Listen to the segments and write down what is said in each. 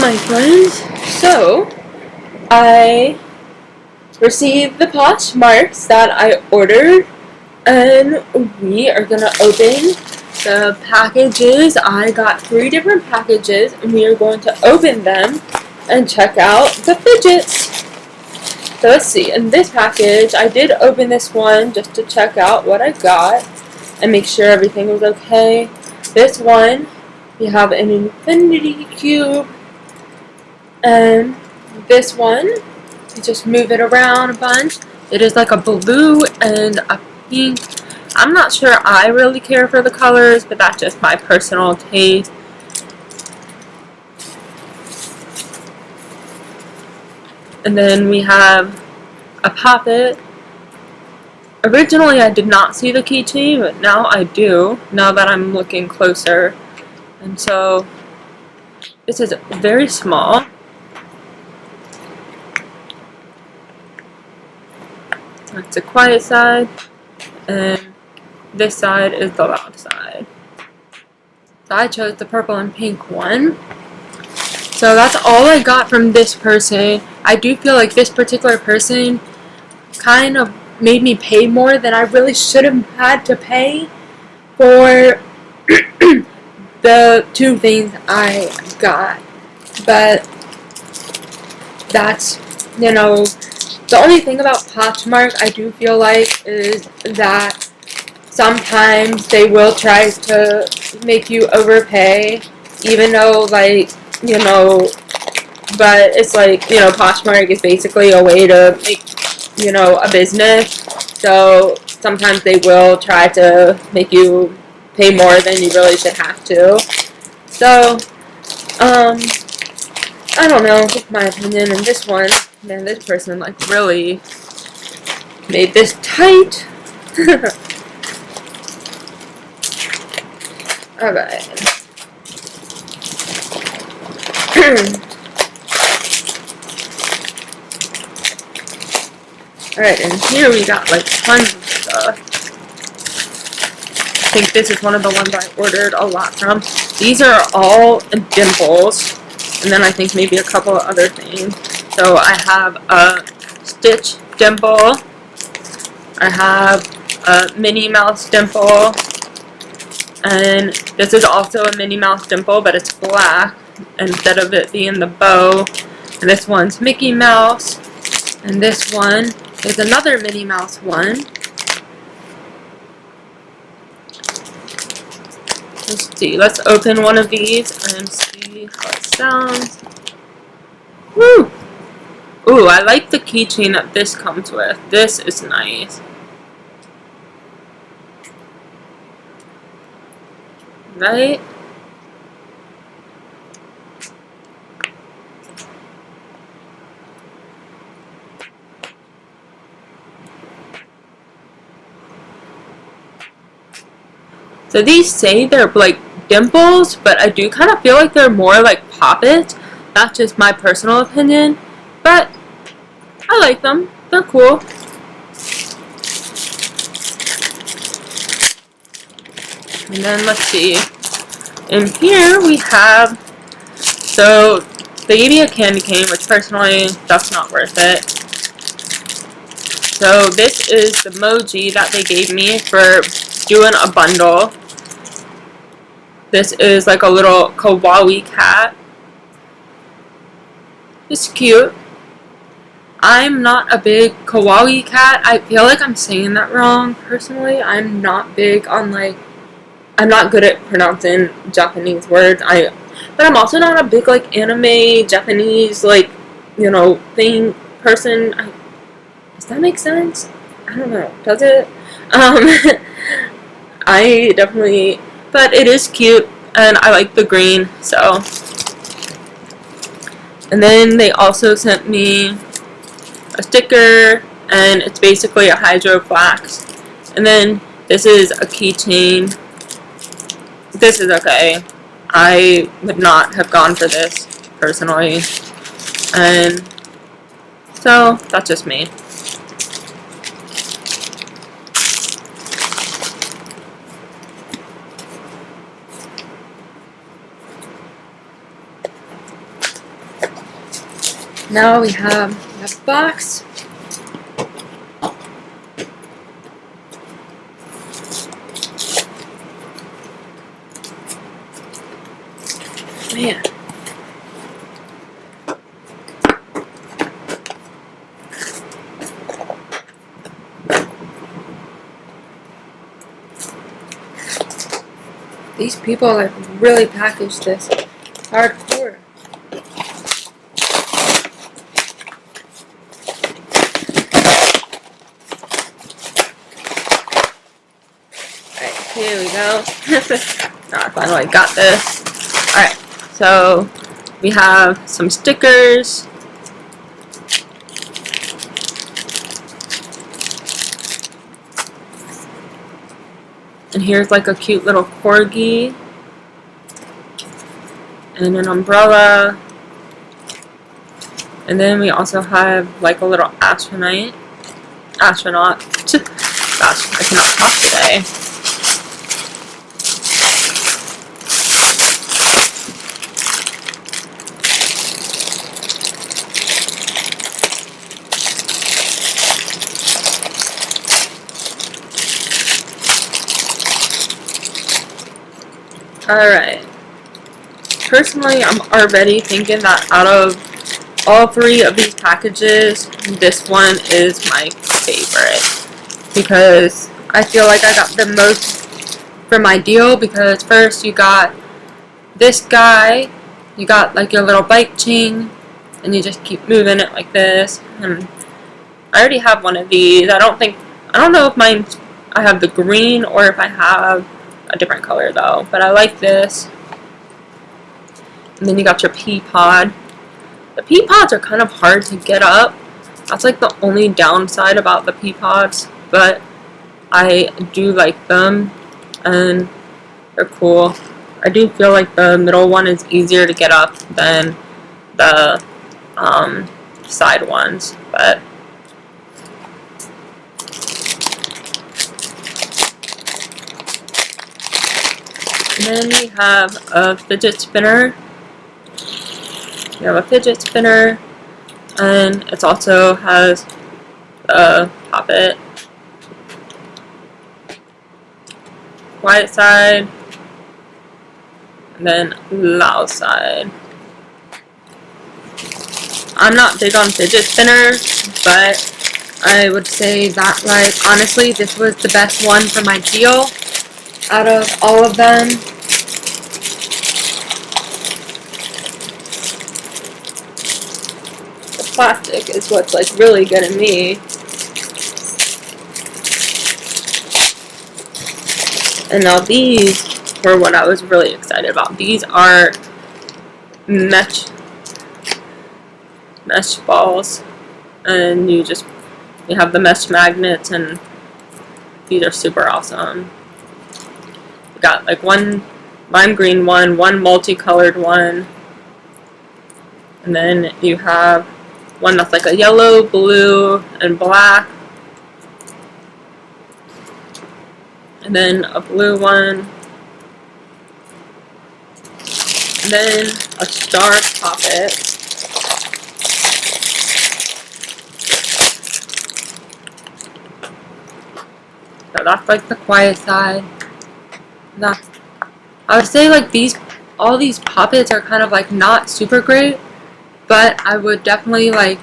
my friends, so I received the Poshmarks that I ordered, and we are gonna open the packages. I got 3 different packages, and we are going to open them and check out the fidgets. So let's see, in this package, I did open this one just to check out what I got and make sure everything was okay. This one, we have an infinity cube. And this one, you just move it around a bunch. It is like a blue and a pink. I'm not sure I really care for the colors, but that's just my personal taste. And then we have a poppet. Originally I did not see the keychain, but now I do, now that I'm looking closer. And so, this is very small. That's the quiet side, and this side is the loud side. So I chose the purple and pink one. So that's all I got from this person. I do feel like this particular person kind of made me pay more than I really should have had to pay for the 2 things I got. But that's, you know, the only thing about Poshmark I do feel like is that sometimes they will try to make you overpay, even though, like, you know, but it's like, you know, Poshmark is basically a way to make, you know, a business. So sometimes they will try to make you pay more than you really should have to. So, I don't know, just my opinion. And this one, man, this person like really made this tight. Alright. Alright, and here we got like tons of stuff. I think this is one of the ones I ordered a lot from. These are all dimples. And then I think maybe a couple of other things. So I have a Stitch dimple. I have a Minnie Mouse dimple. And this is also a Minnie Mouse dimple, but it's black instead of it being the bow. And this one's Mickey Mouse. And this one is another Minnie Mouse one. Let's see. Let's open one of these and see how it sounds. Woo! Ooh, I like the keychain that this comes with. This is nice. Right? So these say they're like dimples, but I do kind of feel like they're more like poppets. That's just my personal opinion, but I like them. They're cool. And then let's see. In here we have, so they gave me a candy cane, which personally, that's not worth it. So this is the emoji that they gave me for doing a bundle. This is like a little kawaii cat. It's cute. I'm not a big kawaii cat. I feel like I'm saying that wrong. Personally, I'm not big on like, I'm not good at pronouncing Japanese words. But I'm also not a big like anime Japanese like, you know, thing person. Does that make sense? I don't know. Does it? I definitely, but it is cute and I like the green, so. And then they also sent me a sticker, and it's basically a hydro flask. And then this is a keychain. This is okay. I would not have gone for this personally, and so that's just me. Now we have the box. Man. These people like really package this hardcore. Alright, here we go. I finally got this. Alright, so we have some stickers. And here's like a cute little corgi. And an umbrella. And then we also have like a little astronaut. Gosh, I cannot talk today. Alright. Personally, I'm already thinking that out of all three of these packages, this one is my favorite. Because I feel like I got the most for my deal. Because first you got this guy, you got like your little bike chain, and you just keep moving it like this. And I already have one of these. I don't know if I have the green or if I have a different color though, but I like this. And then you got your pea pod. The pea pods are kind of hard to get up. That's like the only downside about the pea pods, but I do like them and they're cool. I do feel like the middle one is easier to get up than the side ones, but and then we have a fidget spinner. We have a fidget spinner, and it also has a poppet, quiet side, and then loud side. I'm not big on fidget spinners, but I would say that, like, honestly, this was the best one for my deal out of all of them. The plastic is what's like really getting me. And now these were what I was really excited about. These are mesh balls, and you have the mesh magnets, and these are super awesome. We got like one lime green one multicolored one, and then you have one that's like a yellow, blue, and black, and then a blue one, and then a star poppet. So that's like the quiet side. I would say like all these poppets are kind of like not super great, but I would definitely like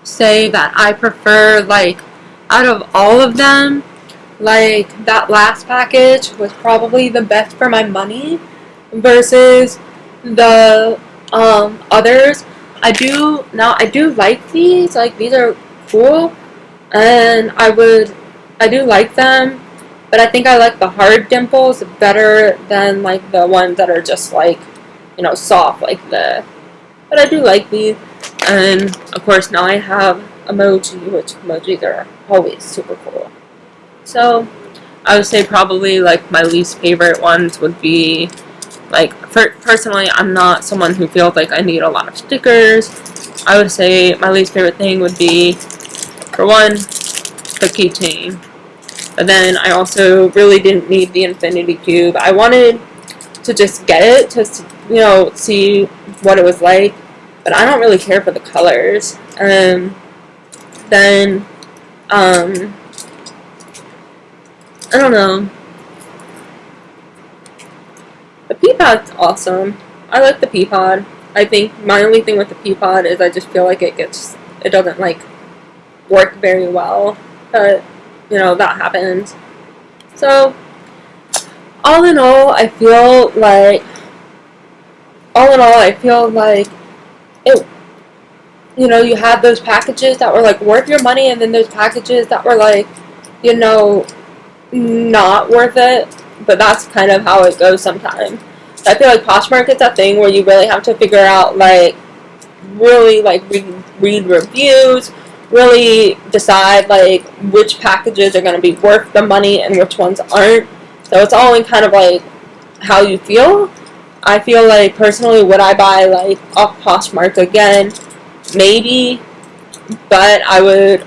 say that I prefer, like, out of all of them, like that last package was probably the best for my money versus the others. I do like these. Like, these are cool, and I do like them, but I think I like the hard dimples better than like the ones that are just like, you know, soft like this. But I do like these, and of course now I have emoji, which emojis are always super cool. So I would say probably like my least favorite ones would be like, personally, I'm not someone who feels like I need a lot of stickers. I would say my least favorite thing would be, for one, the keychain. But then I also really didn't need the infinity cube. I wanted to just get it to, you know, see what it was like. but I don't really care for the colors. Then I don't know. The pea pod's awesome. I like the pea pod. I think my only thing with the pea pod is I just feel like it doesn't like work very well. But that happens. So all in all, I feel like it. You had those packages that were like worth your money, and then those packages that were like, not worth it. But that's kind of how it goes sometimes. I feel like Poshmark is that thing where you really have to figure out, like, really, like, read reviews, really decide, like, which packages are going to be worth the money and which ones aren't. So it's all in kind of, like, how you feel. I feel like, personally, would I buy, like, off Poshmark again? Maybe. But I would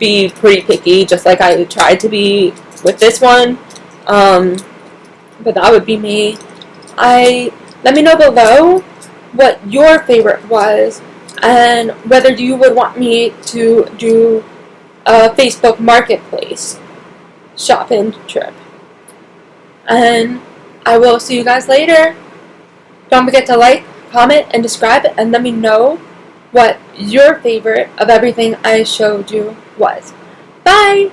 be pretty picky, just like I tried to be with this one. But that would be me. Let me know below what your favorite was and whether you would want me to do a Facebook Marketplace shopping trip. And I will see you guys later. Don't forget to like, comment, and subscribe, and let me know what your favorite of everything I showed you was. Bye!